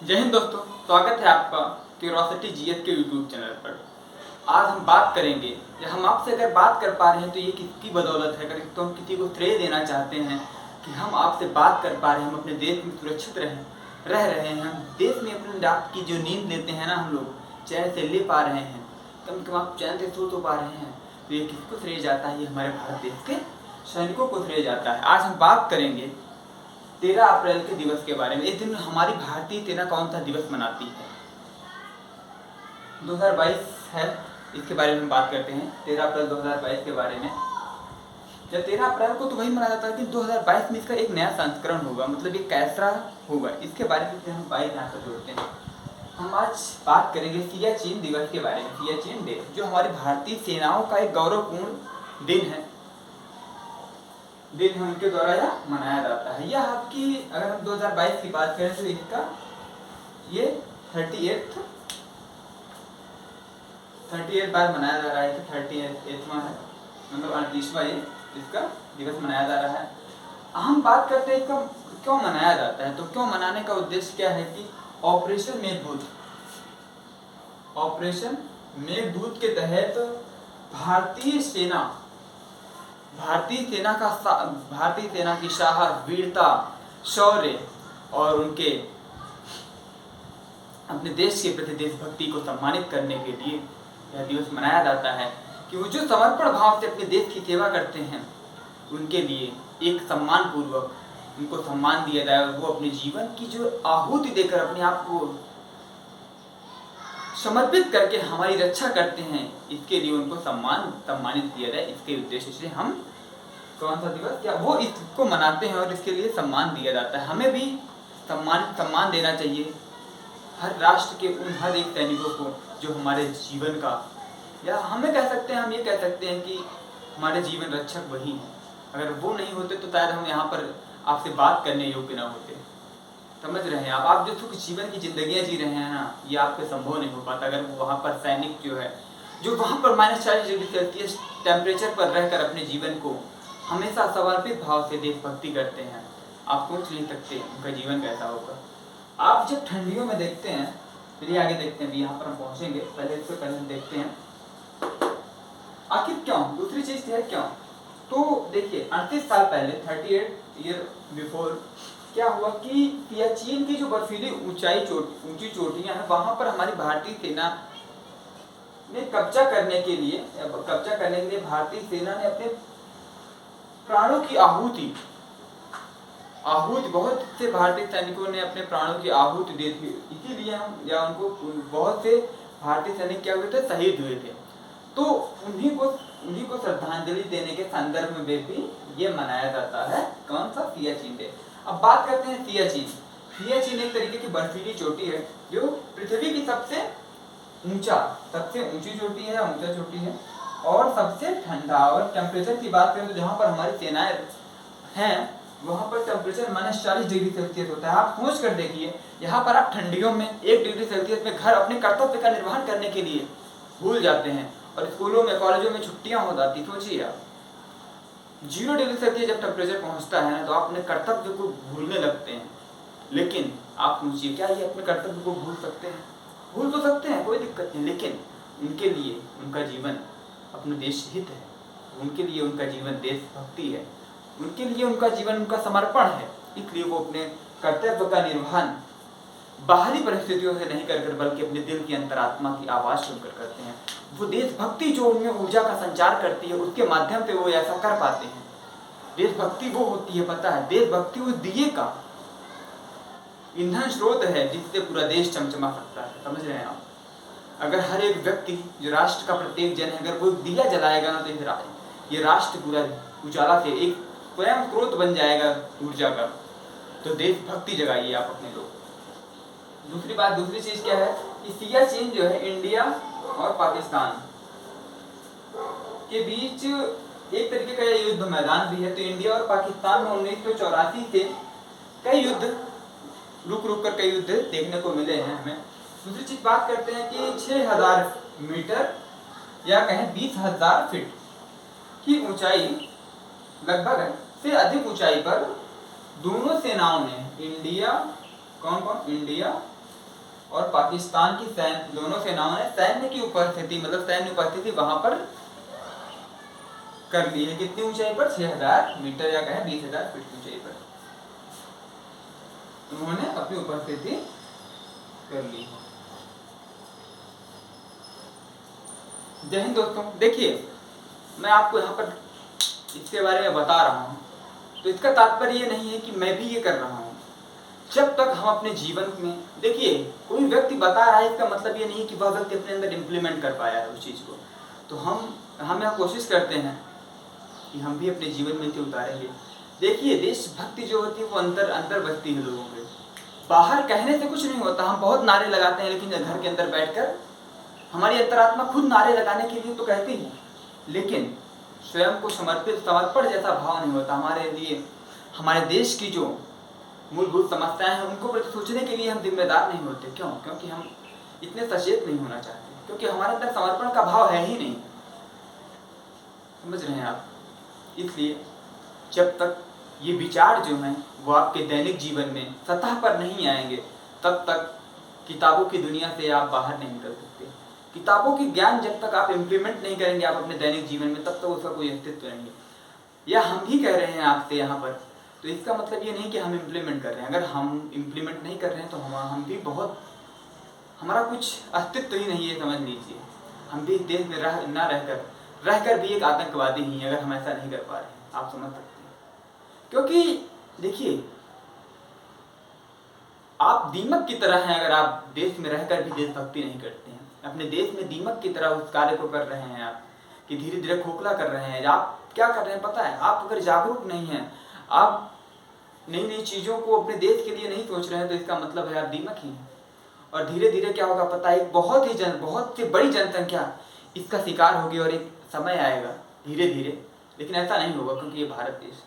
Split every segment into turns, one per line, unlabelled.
जय हिंद दोस्तों, स्वागत है आपका क्यूरोसिटी जीएस के यूट्यूब चैनल पर। आज हम बात करेंगे या हम आपसे अगर बात कर पा रहे हैं तो ये किसकी बदौलत है। अगर तो हम किसी को श्रेय देना चाहते हैं कि हम आपसे बात कर पा रहे हैं, हम अपने देश में सुरक्षित रह रहे हैं, हम देश में अपने रात की जो नींद लेते हैं ना, हम लोग चैन से ले पा रहे हैं, कम से कम आप चैन से सो तो पा रहे हैं, तो ये किसको श्रेय जाता है? ये हमारे भारत देश के सैनिकों को श्रेय जाता है। आज हम बात करेंगे 13 अप्रैल के दिवस के बारे में। इस दिन हमारी भारतीय सेना कौन सा दिवस मनाती है? 2022 है, इसके बारे में हम बात करते हैं। 13 अप्रैल 2022 के बारे में। जब 13 अप्रैल को तो वही मनाया जाता है कि 2022 में इसका एक नया संस्करण होगा, मतलब ये कैसा होगा, इसके बारे में हम 22 यहाँ पर जोड़ते हैं। हम आज बात करेंगे सियाचिन दिवस के बारे में। सियाचिन डे जो हमारी भारतीय सेनाओं का एक गौरवपूर्ण दिन उनके द्वारा यह मनाया जाता है। यह आपकी अगर हम 2022 की बात करें तो इसका ये 38 बार मनाया जा रहा है। 38वां है, मतलब 38वां ये इसका दिवस मनाया जा रहा है। हम बात करते हैं इसका क्यों मनाया जाता है। तो क्यों मनाने का उद्देश्य क्या है कि ऑपरेशन मेघदूत के तहत भारतीय सेना की साहस, वीरता, शौर्य और उनके अपने देश के प्रति देशभक्ति को सम्मानित करने के लिए यह दिवस मनाया जाता है कि वो जो समर्पण भाव से अपने देश की सेवा करते हैं उनके लिए एक सम्मान पूर्वक उनको सम्मान दिया जाए और वो अपने जीवन की जो आहुति देकर अपने आप को समर्पित करके हमारी रक्षा करते हैं, इसके लिए उनको सम्मानित किया जाए। इसके उद्देश्य से हम कौन सा दिवस क्या वो इसको मनाते हैं और इसके लिए सम्मान दिया जाता है। हमें भी सम्मान देना चाहिए हर राष्ट्र के उन हर एक सैनिकों को जो हमारे जीवन का, या हम ये कह सकते हैं कि हमारे जीवन रक्षक वही हैं। अगर वो नहीं होते तो शायद हम यहाँ पर आपसे बात करने योग्य ना होते। समझ रहे हैं आप जो सुख जीवन की जिंदगियाँ जी रहे हैं ना, ये आपके संभव नहीं हो पाता अगर वो वहाँ पर सैनिक जो वहाँ पर -40 डिग्री सेल्सियस टेम्परेचर पर रहकर अपने जीवन को हमेशा समर्पित भाव से देशभक्ति करते हैं। आप सोच नहीं सकते उनका जीवन कैसा होगा। आप जब ठंडियों में देखते हैं, चलिए आगे देखते हैं, यहाँ पर हम पहुँचेंगे, पहले हम देखते हैं आखिर क्यों। दूसरी चीज़ है क्यों। तो देखिए 38 साल पहले 38 ईयर बिफोर क्या हुआ कि सियाचिन की जो बर्फीली ऊंची चोटियां हैं, वहां पर हमारी भारतीय सेना ने कब्जा करने के लिए भारतीय सेना ने अपने प्राणों की आहुति बहुत से भारतीय सैनिकों ने अपने प्राणों की आहुति दी थी। इसीलिए उनको बहुत से भारतीय सैनिक क्या हुए थे, शहीद हुए थे। तो उन्हीं को श्रद्धांजलि देने के संदर्भ में भी ये मनाया जाता है। कौन सा? सियाचिन डे। अब बात करते हैं सियाचिन एक तरीके की बर्फीली चोटी है जो पृथ्वी की सबसे ऊंची चोटी है और सबसे ठंडा। और टेम्परेचर की बात करें तो जहाँ पर हमारी सेनाएं हैं वहाँ पर टेम्परेचर -40 डिग्री सेल्सियस होता है। आप सोच कर देखिए, यहाँ पर आप ठंडियों में 1 डिग्री सेल्सियस में घर अपने कर्तव्य का निर्वहन करने के लिए भूल जाते हैं और स्कूलों में कॉलेजों में छुट्टियाँ हो जाती। सोचिए आप 0 डिग्री सेल्सियस जब टेम्परेचर पहुंचता है तो आप अपने कर्तव्य को भूलने लगते हैं। लेकिन आप पूछिए, क्या ये अपने कर्तव्य को भूल सकते हैं? भूल तो सकते हैं, कोई दिक्कत नहीं, लेकिन उनके लिए उनका जीवन अपने देश हित है, उनके लिए उनका जीवन देशभक्ति है, उनके लिए उनका जीवन उनका समर्पण है। इसलिए वो अपने कर्तव्य का निर्वहन बाहरी परिस्थितियों से नहीं कर बल्कि अपने दिल की अंतरात्मा की आवाज़ सुनकर करते हैं। वो देशभक्ति जो उनमें ऊर्जा का संचार करती है, उसके माध्यम से वो ऐसा कर पाते हैं। देशभक्ति वो होती है, पता है, देशभक्ति वो दिए का ईंधन स्रोत है जिससे पूरा देश चमचमा सकता है। समझ रहे हैं आप? अगर हर एक व्यक्ति जो राष्ट्र का प्रत्येक जन है, अगर वो दिया जलाएगा ना, तो ये राष्ट्र पूरा उजाला से एक स्वयं स्रोत बन जाएगा ऊर्जा का। तो देशभक्ति जगाइए आप अपने लोग। दूसरी चीज क्या है कि सियाचिन जो है इंडिया और पाकिस्तान के बीच एक तरीके का युद्ध मैदान भी है। तो इंडिया और पाकिस्तान में 1984 से कई युद्ध रुक कर कई युद्ध देखने को मिले हैं हमें। दूसरी चीज बात करते हैं कि 6000 मीटर या कहें 20,000 फीट की ऊंचाई लगभग से अधिक ऊंचाई पर दोनों सेनाओं ने इंडिया और पाकिस्तान की दोनों सेनाओं ने सैन्य की उपस्थिति मतलब सैन्य उपस्थिति वहां पर कर ली है। कितनी ऊंचाई पर? 6000 मीटर या कहें 20,000 फीट की ऊंचाई पर उन्होंने अपनी उपस्थिति कर ली है। जय हिंद दोस्तों। देखिए मैं आपको यहाँ पर इसके बारे में बता रहा हूँ तो इसका तात्पर्य ये नहीं है कि मैं भी ये कर रहा हूँ। जब तक हम अपने जीवन में, देखिए कोई व्यक्ति बता रहा है इसका मतलब ये नहीं कि वह व्यक्ति अपने अंदर इम्प्लीमेंट कर पाया है उस चीज़ को। तो हम यहाँ कोशिश करते हैं कि हम भी अपने जीवन में इसे उतारेंगे। देखिए देशभक्ति जो होती है वो अंदर बसती है लोगों के, बाहर कहने से कुछ नहीं होता। हम बहुत नारे लगाते हैं लेकिन घर के अंदर बैठकर हमारी अंतरात्मा खुद नारे लगाने के लिए तो कहती है, लेकिन स्वयं को समर्पण जैसा भाव नहीं होता हमारे लिए। हमारे देश की जो मूलभूत समस्याएं हैं उनको प्रति सोचने के लिए हम जिम्मेदार नहीं होते। क्यों? क्योंकि हम इतने सचेत नहीं होना चाहते, क्योंकि हमारे अंदर समर्पण का भाव है ही नहीं। समझ रहे हैं आप? इसलिए जब तक ये विचार जो हैं वो आपके दैनिक जीवन में सतह पर नहीं आएंगे तब तक किताबों की दुनिया से आप बाहर नहीं निकल सकते। किताबों की ज्ञान जब तक आप इम्प्लीमेंट नहीं करेंगे आप अपने दैनिक जीवन में तब तक उसका कोई अस्तित्व नहीं है। या हम भी कह रहे हैं आपसे यहाँ पर, तो इसका मतलब ये नहीं कि हम इम्प्लीमेंट कर रहे हैं। अगर हम इम्प्लीमेंट नहीं कर रहे हैं तो हम भी बहुत, हमारा कुछ अस्तित्व ही नहीं है, समझ लीजिए। हम भी देश में रहकर भी एक आतंकवादी ही हैं अगर हम ऐसा नहीं कर पा रहे हैं। आप समझ सकते हैं, क्योंकि देखिए आप दीमक की तरह हैं। अगर आप देश में रहकर भी देशभक्ति नहीं करते हैं, अपने देश में दीमक की तरह उस कार्य को कर रहे हैं आप कि धीरे धीरे खोखला कर रहे हैं। आप क्या कर रहे हैं पता है? आप अगर जागरूक नहीं हैं, आप नई नई चीज़ों को अपने देश के लिए नहीं सोच रहे हैं तो इसका मतलब है आप दीमक ही हैं। और धीरे धीरे क्या होगा पता है? एक बहुत सी बड़ी जनसंख्या इसका शिकार होगी और एक समय आएगा धीरे धीरे, लेकिन ऐसा नहीं होगा क्योंकि ये भारत देश,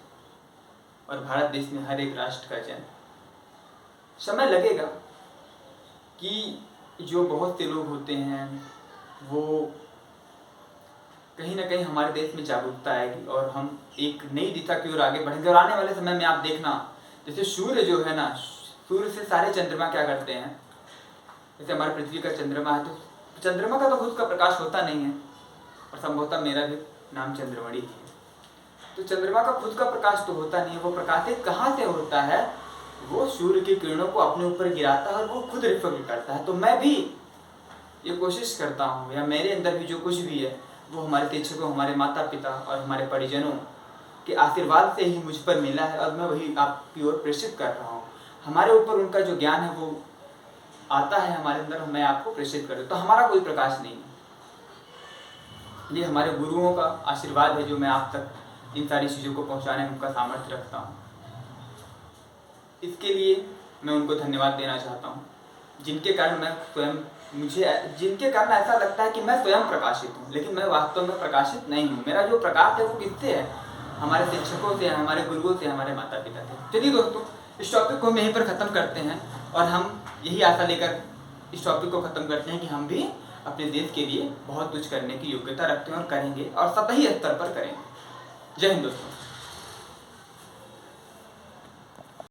और भारत देश में हर एक राष्ट्र का जन्म समय लगेगा कि जो बहुत से लोग होते हैं वो कहीं ना कहीं हमारे देश में जागरूकता आएगी और हम एक नई दिशा की ओर आगे बढ़ेंगे। और आने वाले समय में आप देखना, जैसे सूर्य जो है ना, सूर्य से सारे चंद्रमा क्या करते हैं, जैसे हमारे पृथ्वी का चंद्रमा है तो चंद्रमा का तो खुद का प्रकाश होता नहीं है, और संभवतः मेरा भी नाम चंद्रमणि है। तो चंद्रमा का खुद का प्रकाश तो होता नहीं है, वो प्रकाशित कहाँ से होता है? वो सूर्य की किरणों को अपने ऊपर गिराता है और वो खुद रिफ्लेक्ट करता है। तो मैं भी ये कोशिश करता हूँ, या मेरे अंदर भी जो कुछ भी है वो हमारे शिक्षकों, हमारे माता पिता और हमारे परिजनों के आशीर्वाद से ही मुझ पर मिला है और मैं वही आपकी ओर प्रेषित कर रहा हूँ। हमारे ऊपर उनका जो ज्ञान है वो आता है हमारे अंदर, मैं आपको प्रेषित कर देता हूँ। तो हमारा कोई प्रकाश नहीं है, ये हमारे गुरुओं का आशीर्वाद है जो मैं आप तक इन सारी चीज़ों को पहुँचाने में उनका सामर्थ्य रखता हूँ। इसके लिए मैं उनको धन्यवाद देना चाहता हूँ, जिनके कारण जिनके कारण ऐसा लगता है कि मैं स्वयं प्रकाशित हूँ, लेकिन मैं वास्तव में प्रकाशित नहीं हूँ। मेरा जो प्रकाश है वो किससे है? हमारे शिक्षकों से, हमारे गुरुओं से, हमारे माता पिता से। चलिए दोस्तों, इस टॉपिक को हम यहीं पर ख़त्म करते हैं और हम यही आशा लेकर इस टॉपिक को ख़त्म करते हैं कि हम भी अपने देश के लिए बहुत कुछ करने की योग्यता रखते हैं और करेंगे, और सतही स्तर पर करेंगे। जय हिंद दोस्तों।